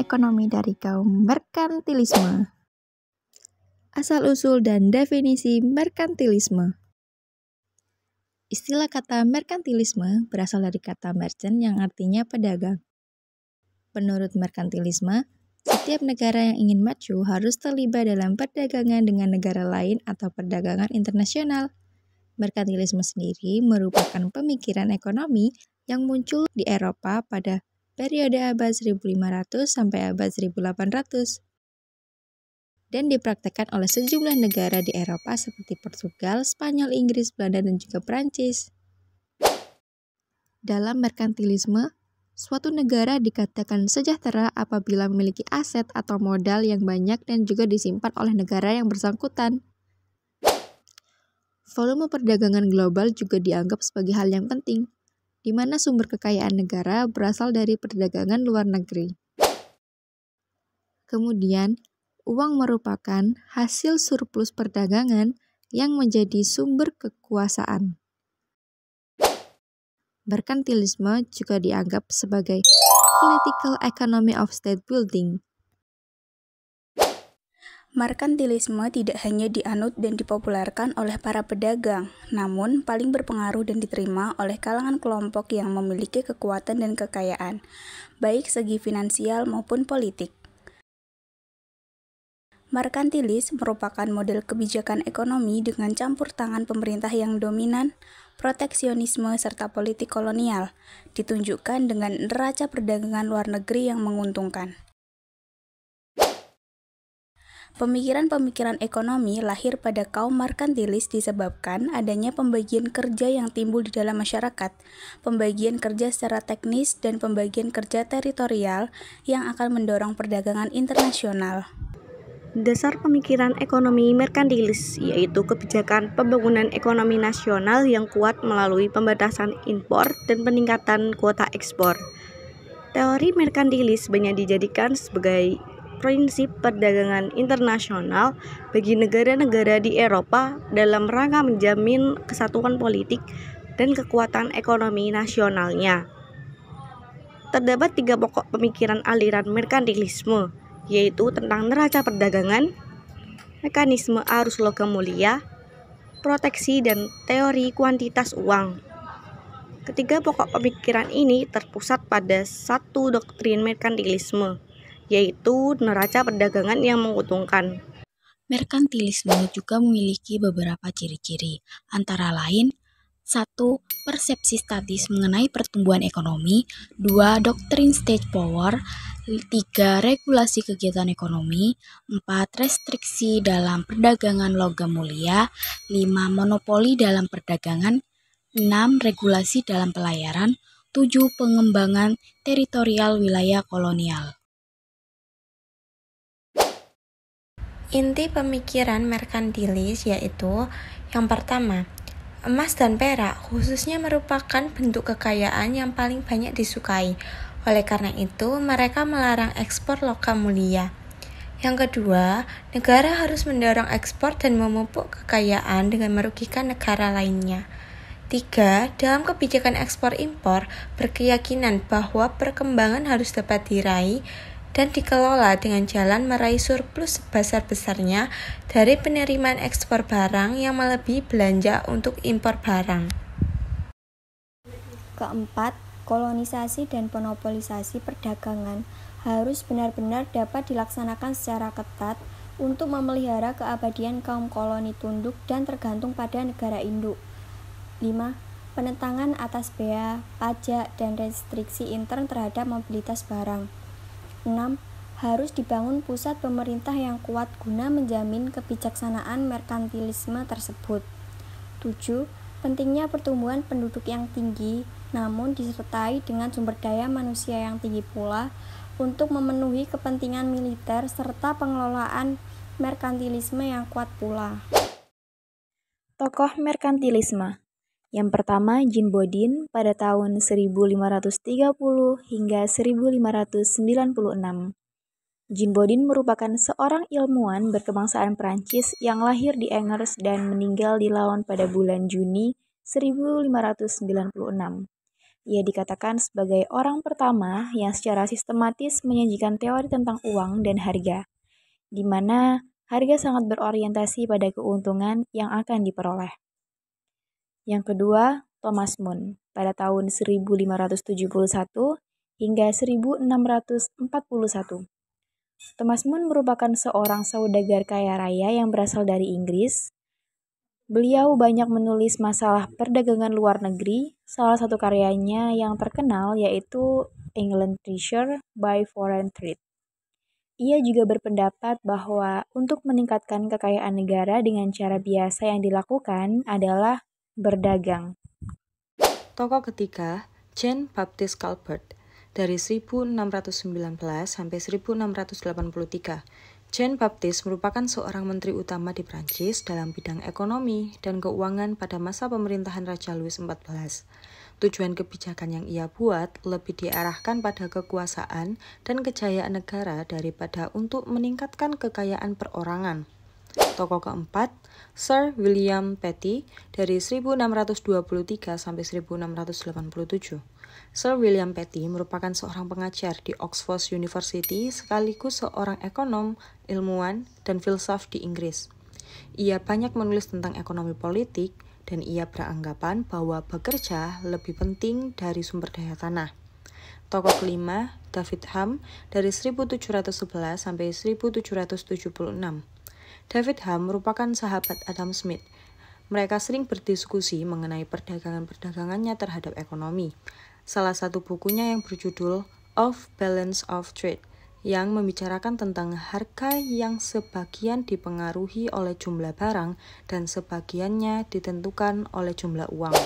ekonomi dari kaum merkantilisme. Asal-usul dan definisi merkantilisme. Istilah kata merkantilisme berasal dari kata merchant yang artinya pedagang. Menurut merkantilisme, setiap negara yang ingin maju harus terlibat dalam perdagangan dengan negara lain atau perdagangan internasional. Merkantilisme sendiri merupakan pemikiran ekonomi yang muncul di Eropa pada periode abad 1500 sampai abad 1800 dan dipraktekkan oleh sejumlah negara di Eropa seperti Portugal, Spanyol, Inggris, Belanda, dan juga Prancis. Dalam merkantilisme, suatu negara dikatakan sejahtera apabila memiliki aset atau modal yang banyak dan juga disimpan oleh negara yang bersangkutan. Volume perdagangan global juga dianggap sebagai hal yang penting, di mana sumber kekayaan negara berasal dari perdagangan luar negeri. Kemudian, uang merupakan hasil surplus perdagangan yang menjadi sumber kekuasaan. Merkantilisme juga dianggap sebagai political economy of state building. Merkantilisme tidak hanya dianut dan dipopulerkan oleh para pedagang, namun paling berpengaruh dan diterima oleh kalangan kelompok yang memiliki kekuatan dan kekayaan, baik segi finansial maupun politik. Merkantilis merupakan model kebijakan ekonomi dengan campur tangan pemerintah yang dominan, proteksionisme, serta politik kolonial, ditunjukkan dengan neraca perdagangan luar negeri yang menguntungkan. Pemikiran-pemikiran ekonomi lahir pada kaum merkantilis disebabkan adanya pembagian kerja yang timbul di dalam masyarakat, pembagian kerja secara teknis, dan pembagian kerja teritorial yang akan mendorong perdagangan internasional. Dasar pemikiran ekonomi merkantilis yaitu kebijakan pembangunan ekonomi nasional yang kuat melalui pembatasan impor dan peningkatan kuota ekspor. Teori merkantilis banyak dijadikan sebagai prinsip perdagangan internasional bagi negara-negara di Eropa dalam rangka menjamin kesatuan politik dan kekuatan ekonomi nasionalnya. Terdapat 3 pokok pemikiran aliran merkantilisme, yaitu tentang neraca perdagangan, mekanisme arus logam mulia, proteksi, dan teori kuantitas uang. Ketiga pokok pemikiran ini terpusat pada satu doktrin merkantilisme, yaitu neraca perdagangan yang menguntungkan. Merkantilisme juga memiliki beberapa ciri-ciri, antara lain 1. Persepsi statis mengenai pertumbuhan ekonomi, 2. Doktrin state power, 3. Regulasi kegiatan ekonomi, 4. Restriksi dalam perdagangan logam mulia, 5. Monopoli dalam perdagangan, 6. Regulasi dalam pelayaran, 7. Pengembangan teritorial wilayah kolonial. Inti pemikiran merkantilis yaitu yang pertama, emas dan perak khususnya merupakan bentuk kekayaan yang paling banyak disukai. Oleh karena itu, mereka melarang ekspor logam mulia. Yang kedua, negara harus mendorong ekspor dan memupuk kekayaan dengan merugikan negara lainnya. 3. Dalam kebijakan ekspor-impor, berkeyakinan bahwa perkembangan harus dapat diraih dan dikelola dengan jalan meraih surplus sebesar-besarnya dari penerimaan ekspor barang yang melebihi belanja untuk impor barang. Keempat, kolonisasi dan monopolisasi perdagangan harus benar-benar dapat dilaksanakan secara ketat untuk memelihara keabadian kaum koloni tunduk dan tergantung pada negara induk. 5. Penentangan atas bea, pajak, dan restriksi intern terhadap mobilitas barang. 6. Harus dibangun pusat pemerintah yang kuat guna menjamin kebijaksanaan merkantilisme tersebut. 7. Pentingnya pertumbuhan penduduk yang tinggi, namun disertai dengan sumber daya manusia yang tinggi pula untuk memenuhi kepentingan militer serta pengelolaan merkantilisme yang kuat pula. Tokoh merkantilisme. Yang pertama, Jean Bodin pada tahun 1530 hingga 1596. Jean Bodin merupakan seorang ilmuwan berkebangsaan Prancis yang lahir di Angers dan meninggal di Laon pada bulan Juni 1596. Ia dikatakan sebagai orang pertama yang secara sistematis menyajikan teori tentang uang dan harga, di mana harga sangat berorientasi pada keuntungan yang akan diperoleh. Yang kedua, Thomas Mun pada tahun 1571 hingga 1641. Thomas Mun merupakan seorang saudagar kaya raya yang berasal dari Inggris. Beliau banyak menulis masalah perdagangan luar negeri. Salah satu karyanya yang terkenal yaitu England Treasure by Foreign Trade. Ia juga berpendapat bahwa untuk meningkatkan kekayaan negara dengan cara biasa yang dilakukan adalah berdagang. Tokoh ketiga, Jean Baptiste Colbert dari 1619 sampai 1683. Jean Baptiste merupakan seorang menteri utama di Prancis dalam bidang ekonomi dan keuangan pada masa pemerintahan Raja Louis XIV. Tujuan kebijakan yang ia buat lebih diarahkan pada kekuasaan dan kejayaan negara daripada untuk meningkatkan kekayaan perorangan. Tokoh keempat, Sir William Petty dari 1623 sampai 1687. Sir William Petty merupakan seorang pengajar di Oxford University sekaligus seorang ekonom, ilmuwan, dan filsuf di Inggris. Ia banyak menulis tentang ekonomi politik dan ia beranggapan bahwa bekerja lebih penting dari sumber daya tanah. Tokoh kelima, David Hume dari 1711 sampai 1776. David Hume merupakan sahabat Adam Smith. Mereka sering berdiskusi mengenai perdagangan-perdagangannya terhadap ekonomi. Salah satu bukunya yang berjudul Off Balance of Trade yang membicarakan tentang harga yang sebagian dipengaruhi oleh jumlah barang dan sebagiannya ditentukan oleh jumlah uang.